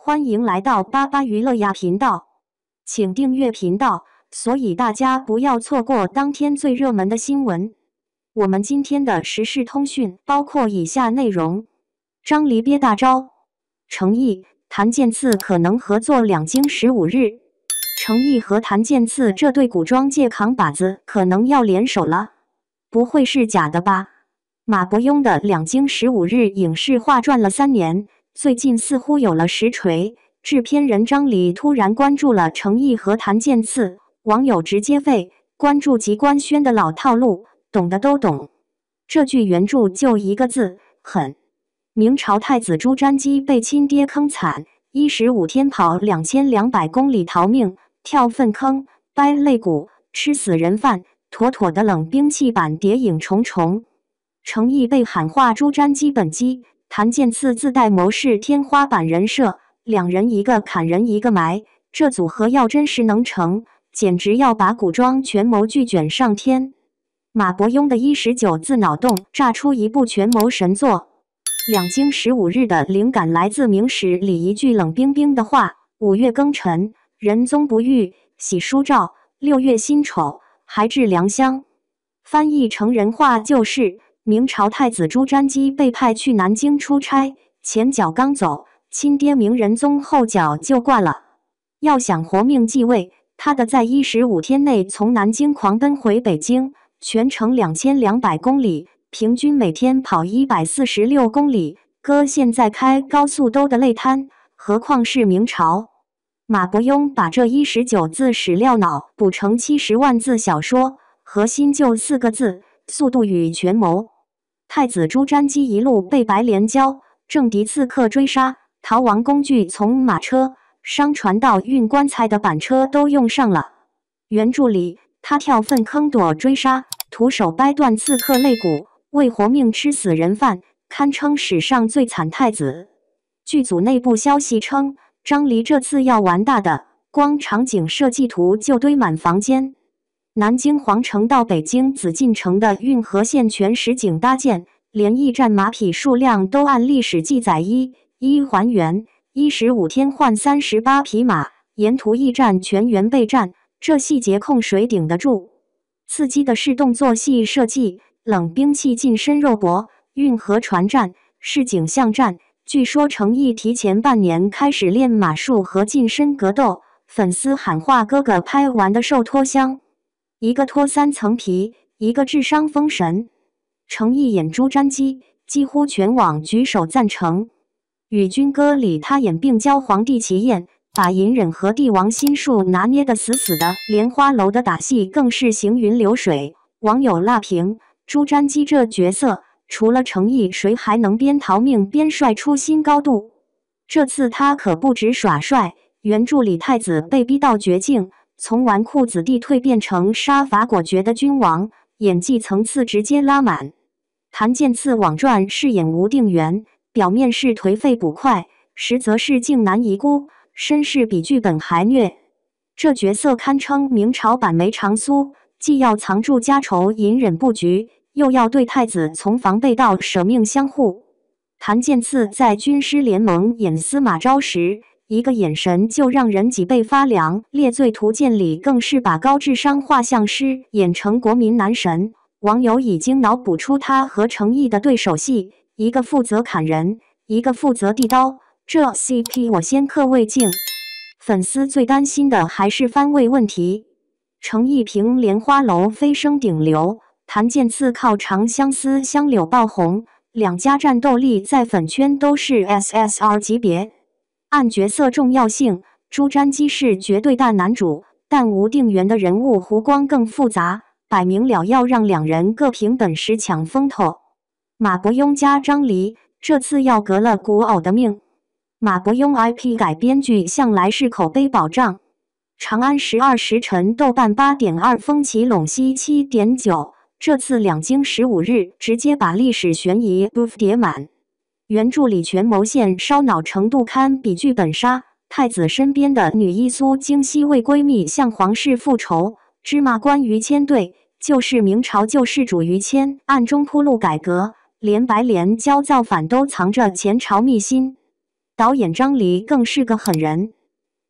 欢迎来到巴巴娱乐呀频道，请订阅频道，所以大家不要错过当天最热门的新闻。我们今天的时事通讯包括以下内容：张黎憋大招，程毅、谭健次可能合作两京15日。程毅和谭健次这对古装界扛把子可能要联手了，不会是假的吧？马伯庸的两京15日影视化转了3年。最近似乎有了实锤，制片人张黎突然关注了程毅和谭健次，网友直接废关注即官宣的老套路，懂的都懂。这句原著就一个字：狠。明朝太子朱瞻基被亲爹坑惨，15天跑2200公里逃命，跳粪坑，掰肋骨，吃死人饭，妥妥的冷兵器版谍影重重。程毅被喊话朱瞻基本机。谭健次自带谋士天花板人设，两人一个砍人一个埋，这组合要真实能成，简直要把古装权谋剧卷上天。马伯庸的19字脑洞炸出一部权谋神作。两京15日的灵感来自明史里一句冷冰冰的话：5月庚辰，仁宗不遇，喜书诏；6月辛丑，还至良乡。翻译成人话就是。明朝太子朱瞻基被派去南京出差，前脚刚走，亲爹明仁宗后脚就挂了。要想活命继位，他得在15天内从南京狂奔回北京，全程2200公里，平均每天跑146公里。哥现在开高速都得累瘫，何况是明朝？马伯庸把这19字史料脑补成70万字小说，核心就4个字：速度与权谋。太子朱瞻基一路被白莲教、政敌刺客追杀，逃亡工具从马车、商船到运棺材的板车都用上了。原著里，他跳粪坑躲追杀，徒手掰断刺客肋骨，为活命吃死人饭，堪称史上最惨太子。剧组内部消息称，张黎这次要玩大的，光场景设计图就堆满房间。南京皇城到北京紫禁城的运河线全实景搭建，连驿站马匹数量都按历史记载一还原，15天换38匹马，沿途驿站全员备战，这细节控谁顶得住？刺激的是动作戏设计，冷兵器近身肉搏，运河船战，是景象战。据说程毅提前半年开始练马术和近身格斗，粉丝喊话哥哥拍完的受脱香。一个脱3层皮，一个智商封神。程毅演朱瞻基，几乎全网举手赞成。《与君歌》里他演病娇皇帝齐燕，把隐忍和帝王心术拿捏得死死的，莲花楼的打戏更是行云流水。网友辣评：朱瞻基这角色，除了程毅，谁还能边逃命边帅出新高度？这次他可不止耍帅，原著里太子被逼到绝境。从纨绔子弟蜕变成杀伐果决的君王，演技层次直接拉满。谭健次网传饰演吴定元，表面是颓废捕快，实则是靖难遗孤，身世比剧本还虐。这角色堪称明朝版梅长苏，既要藏住家仇隐忍布局，又要对太子从防备到舍命相护。谭健次在军师联盟演司马昭时，一个眼神就让人脊背发凉，《列罪图鉴》里更是把高智商画像师演成国民男神。网友已经脑补出他和程毅的对手戏，一个负责砍人，一个负责递刀，这 CP 我先刻未尽。粉丝最担心的还是番位问题。程毅凭莲花楼飞升顶流，谭健次靠长相思香柳爆红，两家战斗力在粉圈都是 SSR 级别。按角色重要性，朱瞻基是绝对大男主，但吴定元的人物弧光更复杂，摆明了要让两人各凭本事抢风头。马伯庸加张黎，这次要革了古偶的命。马伯庸 IP 改编剧向来是口碑保障，《长安12时辰》豆瓣8.2，风起陇西7.9，这次两京15日直接把历史悬疑 buff 叠满。原著里权谋线烧脑程度堪比剧本杀，太子身边的女一苏京西为闺蜜向皇室复仇，芝麻官于谦对，就是明朝救世主于谦，暗中铺路改革，连白莲教造反都藏着前朝秘辛。导演张黎更是个狠人。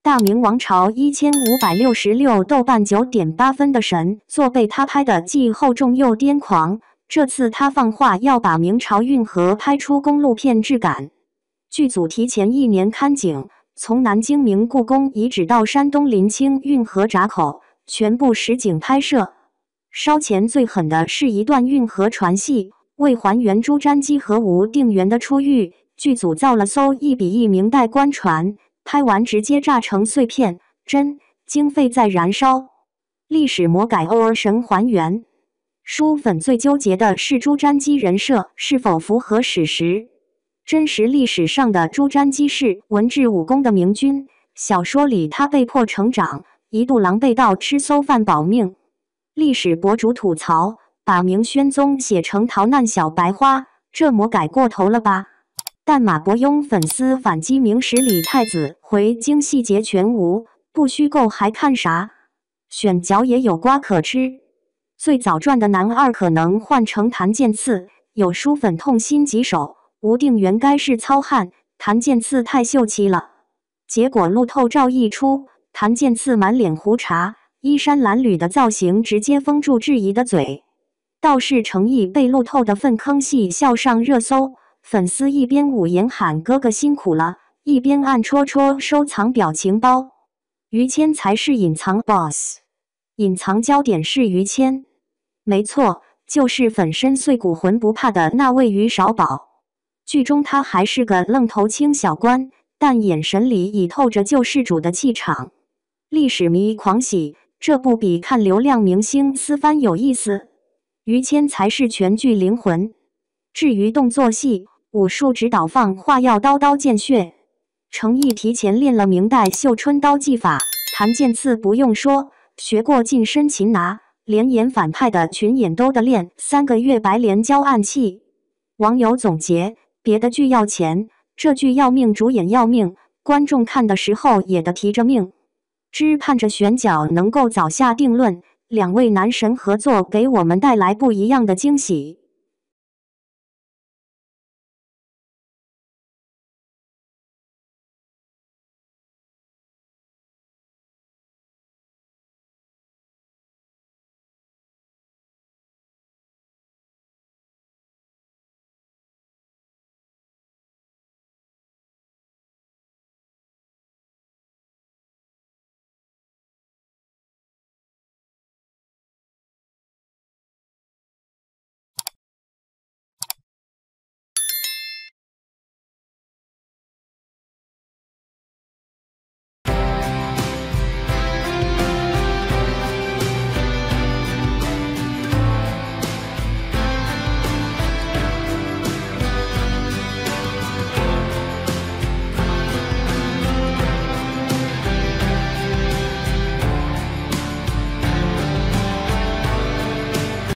大明王朝1566，豆瓣9.8分的神作被他拍的既厚重又癫狂。这次他放话要把明朝运河拍出公路片质感。剧组提前1年看景，从南京明故宫遗址到山东临清运河闸口，全部实景拍摄。烧钱最狠的是一段运河船戏，为还原朱瞻基和吴定远的出狱，剧组造了艘1比1明代官船，拍完直接炸成碎片，真经费在燃烧。历史魔改偶尔神还原。书粉最纠结的是朱瞻基人设是否符合史实。真实历史上的朱瞻基是文治武功的明君，小说里他被迫成长，一度狼狈到吃馊饭保命。历史博主吐槽，把明宣宗写成逃难小白花，这魔改过头了吧？但马伯庸粉丝反击明史里太子回京细节全无，不虚构还看啥？选角也有瓜可吃。最早传的男二可能换成谭健次，有书粉痛心疾首，吴定远该是糙汉，谭健次太秀气了。结果路透照一出，谭健次满脸胡茬，衣衫褴褛的造型直接封住质疑的嘴。道士程毅被路透的粪坑戏笑上热搜，粉丝一边捂言喊哥哥辛苦了，一边暗戳戳收藏表情包。于谦才是隐藏 boss， 隐藏焦点是于谦。没错，就是粉身碎骨魂不怕的那位于少宝。剧中他还是个愣头青小官，但眼神里已透着救世主的气场。历史迷狂喜，这不比看流量明星私翻有意思。于谦才是全剧灵魂。至于动作戏，武术指导放话要刀刀见血，程毅提前练了明代绣春刀技法，谭健次不用说，学过近身擒拿。连演反派的群演都得练3个月白莲教暗器。网友总结：别的剧要钱，这剧要命，主演要命，观众看的时候也得提着命。只盼着选角能够早下定论，两位男神合作给我们带来不一样的惊喜。